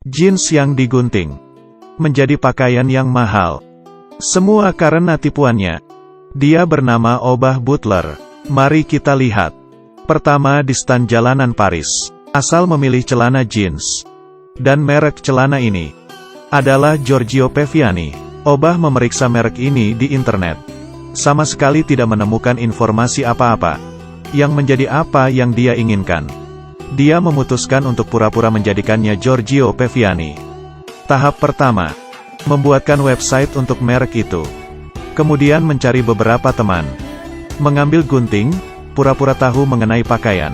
Jeans yang digunting menjadi pakaian yang mahal. Semua karena tipuannya. Dia bernama Obah Butler. Mari kita lihat. Pertama, di stan jalanan Paris. Asal memilih celana jeans. Dan merek celana ini adalah Giorgio Peviani. Obah memeriksa merek ini di internet. Sama sekali tidak menemukan informasi apa-apa yang menjadi apa yang dia inginkan. Dia memutuskan untuk pura-pura menjadikannya Giorgio Peviani. Tahap pertama, membuatkan website untuk merek itu. Kemudian mencari beberapa teman. Mengambil gunting, pura-pura tahu mengenai pakaian.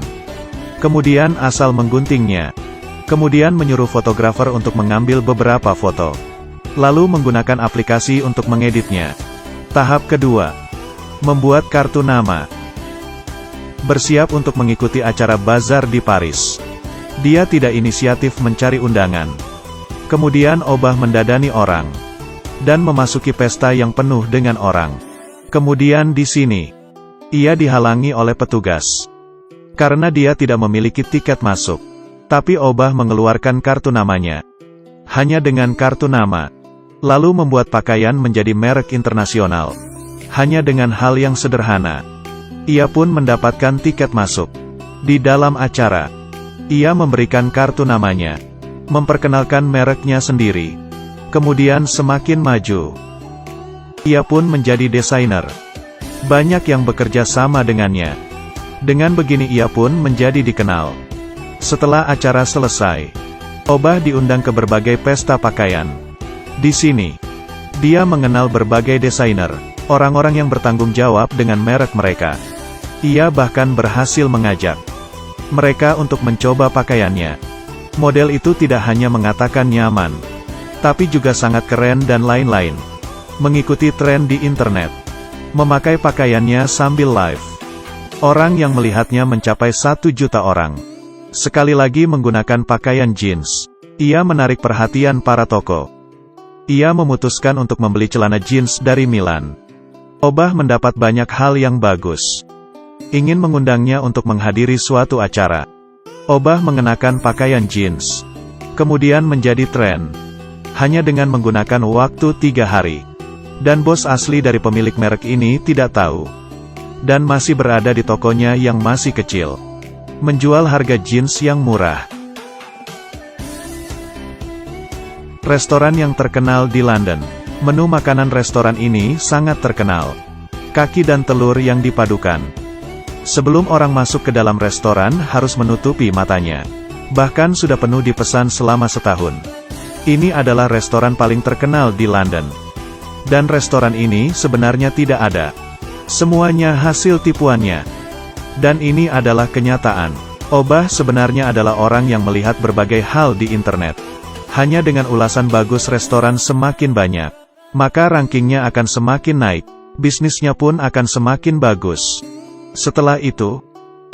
Kemudian asal mengguntingnya. Kemudian menyuruh fotografer untuk mengambil beberapa foto. Lalu menggunakan aplikasi untuk mengeditnya. Tahap kedua, membuat kartu nama. Bersiap untuk mengikuti acara bazar di Paris. Dia tidak inisiatif mencari undangan. Kemudian Obah mendadani orang. Dan memasuki pesta yang penuh dengan orang. Kemudian di sini, ia dihalangi oleh petugas. Karena dia tidak memiliki tiket masuk. Tapi Obah mengeluarkan kartu namanya. Hanya dengan kartu nama. Lalu membuat pakaian menjadi merek internasional. Hanya dengan hal yang sederhana. Ia pun mendapatkan tiket masuk. Di dalam acara, ia memberikan kartu namanya. Memperkenalkan mereknya sendiri. Kemudian semakin maju. Ia pun menjadi desainer. Banyak yang bekerja sama dengannya. Dengan begini ia pun menjadi dikenal. Setelah acara selesai, Obah diundang ke berbagai pesta pakaian. Di sini, dia mengenal berbagai desainer, orang-orang yang bertanggung jawab dengan merek mereka. Ia bahkan berhasil mengajak mereka untuk mencoba pakaiannya. Model itu tidak hanya mengatakan nyaman, tapi juga sangat keren dan lain-lain. Mengikuti tren di internet. Memakai pakaiannya sambil live. Orang yang melihatnya mencapai 1 juta orang. Sekali lagi menggunakan pakaian jeans. Ia menarik perhatian para toko. Ia memutuskan untuk membeli celana jeans dari Milan. Obah mendapat banyak hal yang bagus. Ingin mengundangnya untuk menghadiri suatu acara. Obah mengenakan pakaian jeans. Kemudian menjadi tren. Hanya dengan menggunakan waktu 3 hari. Dan bos asli dari pemilik merek ini tidak tahu. Dan masih berada di tokonya yang masih kecil. Menjual harga jeans yang murah. Restoran yang terkenal di London. Menu makanan restoran ini sangat terkenal. Kaki dan telur yang dipadukan. Sebelum orang masuk ke dalam restoran harus menutupi matanya. Bahkan sudah penuh dipesan selama setahun. Ini adalah restoran paling terkenal di London. Dan restoran ini sebenarnya tidak ada. Semuanya hasil tipuannya. Dan ini adalah kenyataan. Obah sebenarnya adalah orang yang melihat berbagai hal di internet. Hanya dengan ulasan bagus restoran semakin banyak, maka rankingnya akan semakin naik. Bisnisnya pun akan semakin bagus. Setelah itu,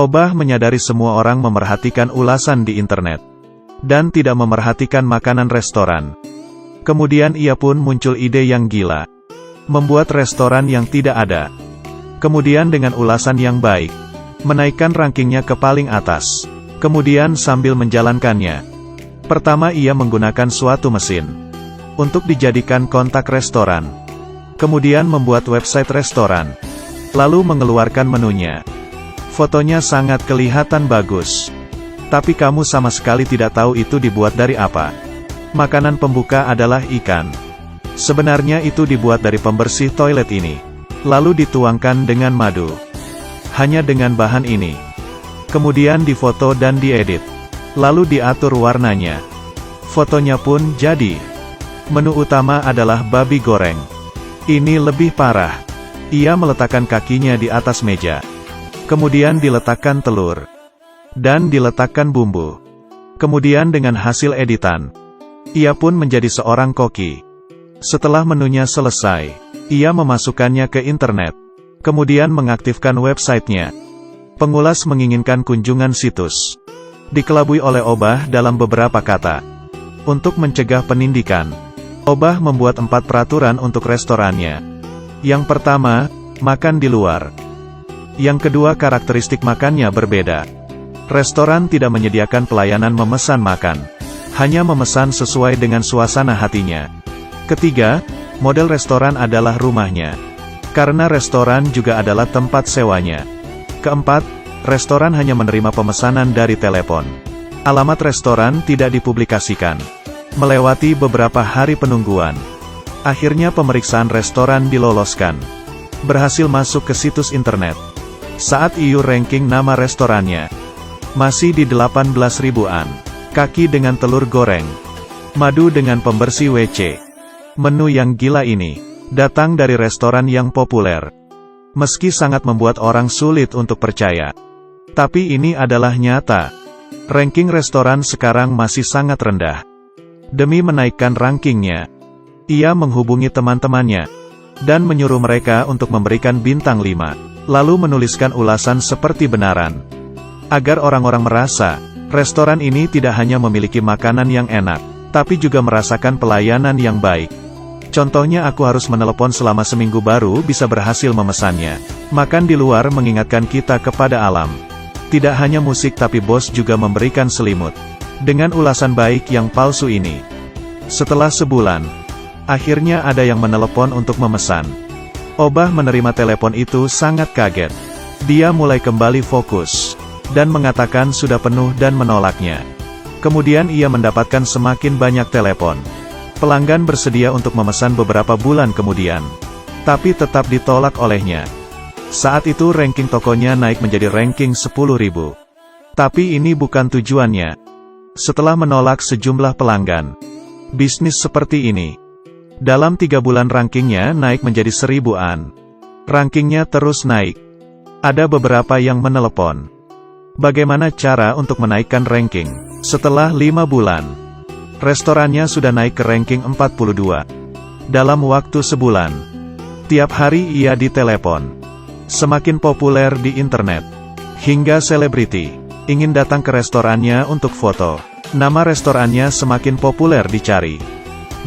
Obah menyadari semua orang memerhatikan ulasan di internet. Dan tidak memerhatikan makanan restoran. Kemudian ia pun muncul ide yang gila. Membuat restoran yang tidak ada. Kemudian dengan ulasan yang baik. Menaikkan rankingnya ke paling atas. Kemudian sambil menjalankannya. Pertama ia menggunakan suatu mesin. Untuk dijadikan kontak restoran. Kemudian membuat website restoran. Lalu mengeluarkan menunya. Fotonya sangat kelihatan bagus. Tapi kamu sama sekali tidak tahu itu dibuat dari apa. Makanan pembuka adalah ikan. Sebenarnya itu dibuat dari pembersih toilet ini. Lalu dituangkan dengan madu. Hanya dengan bahan ini. Kemudian difoto dan diedit. Lalu diatur warnanya. Fotonya pun jadi. Menu utama adalah babi goreng. Ini lebih parah. Ia meletakkan kakinya di atas meja. Kemudian diletakkan telur. Dan diletakkan bumbu. Kemudian dengan hasil editan, ia pun menjadi seorang koki. Setelah menunya selesai, ia memasukkannya ke internet. Kemudian mengaktifkan websitenya. Pengulas menginginkan kunjungan situs. Dikelabui oleh Obah dalam beberapa kata. Untuk mencegah penindikan, Obah membuat 4 peraturan untuk restorannya. Yang pertama, makan di luar. Yang kedua, karakteristik makannya berbeda. Restoran tidak menyediakan pelayanan memesan makan. hanya memesan sesuai dengan suasana hatinya. Ketiga, model restoran adalah rumahnya, karena restoran juga adalah tempat sewanya. Keempat, restoran hanya menerima pemesanan dari telepon. Alamat restoran tidak dipublikasikan. Melewati beberapa hari penungguan, akhirnya pemeriksaan restoran diloloskan. Berhasil masuk ke situs internet. Saat IU ranking nama restorannya, masih di 18 ribuan. Kaki dengan telur goreng, madu dengan pembersih WC. Menu yang gila ini datang dari restoran yang populer. Meski sangat membuat orang sulit untuk percaya, tapi ini adalah nyata. Ranking restoran sekarang masih sangat rendah. Demi menaikkan rankingnya, ia menghubungi teman-temannya dan menyuruh mereka untuk memberikan bintang 5, lalu menuliskan ulasan seperti benaran, agar orang-orang merasa restoran ini tidak hanya memiliki makanan yang enak, tapi juga merasakan pelayanan yang baik. Contohnya, aku harus menelepon selama seminggu baru bisa berhasil memesannya. Makan di luar mengingatkan kita kepada alam. Tidak hanya musik tapi bos juga memberikan selimut. Dengan ulasan baik yang palsu ini. Setelah sebulan, akhirnya ada yang menelepon untuk memesan. Obah menerima telepon itu sangat kaget. Dia mulai kembali fokus, dan mengatakan sudah penuh dan menolaknya. Kemudian ia mendapatkan semakin banyak telepon. Pelanggan bersedia untuk memesan beberapa bulan kemudian, tapi tetap ditolak olehnya. Saat itu ranking tokonya naik menjadi ranking 10.000. Tapi ini bukan tujuannya. Setelah menolak sejumlah pelanggan, bisnis seperti ini, dalam 3 bulan rankingnya naik menjadi 1000-an. Rankingnya terus naik. Ada beberapa yang menelepon. Bagaimana cara untuk menaikkan ranking? Setelah 5 bulan, restorannya sudah naik ke ranking 42. Dalam waktu sebulan, tiap hari ia ditelepon. Semakin populer di internet, hingga selebriti ingin datang ke restorannya untuk foto. Nama restorannya semakin populer dicari.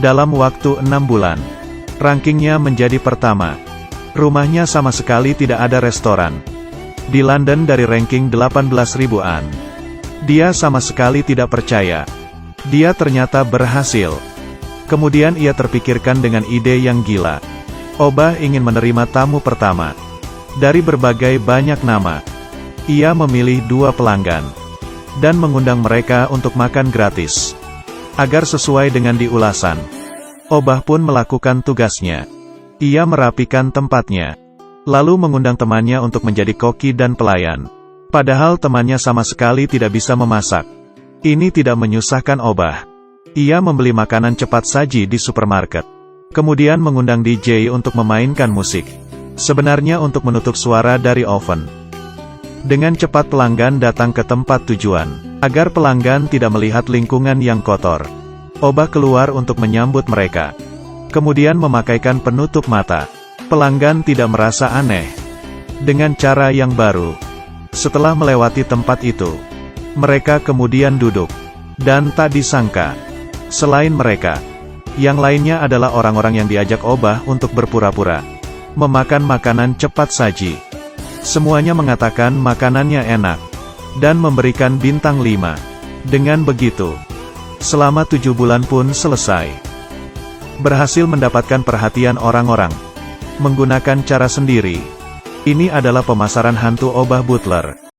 Dalam waktu 6 bulan, rankingnya menjadi pertama. Rumahnya sama sekali tidak ada restoran. Di London dari ranking 18 ribuan. Dia sama sekali tidak percaya. Dia ternyata berhasil. Kemudian ia terpikirkan dengan ide yang gila. Obah ingin menerima tamu pertama. Dari berbagai banyak nama, ia memilih 2 pelanggan, dan mengundang mereka untuk makan gratis. Agar sesuai dengan diulasan, Obah pun melakukan tugasnya. Ia merapikan tempatnya, lalu mengundang temannya untuk menjadi koki dan pelayan. Padahal temannya sama sekali tidak bisa memasak. Ini tidak menyusahkan Obah. Ia membeli makanan cepat saji di supermarket. Kemudian mengundang DJ untuk memainkan musik. Sebenarnya untuk menutup suara dari oven. Dengan cepat pelanggan datang ke tempat tujuan, agar pelanggan tidak melihat lingkungan yang kotor. Obah keluar untuk menyambut mereka. Kemudian memakaikan penutup mata. Pelanggan tidak merasa aneh. Dengan cara yang baru. Setelah melewati tempat itu, mereka kemudian duduk. Dan tak disangka, selain mereka, yang lainnya adalah orang-orang yang diajak Obah untuk berpura-pura memakan makanan cepat saji. Semuanya mengatakan makanannya enak, dan memberikan bintang 5. Dengan begitu, selama 7 bulan pun selesai. Berhasil mendapatkan perhatian orang-orang. Menggunakan cara sendiri. Ini adalah pemasaran hantu Obah Butler.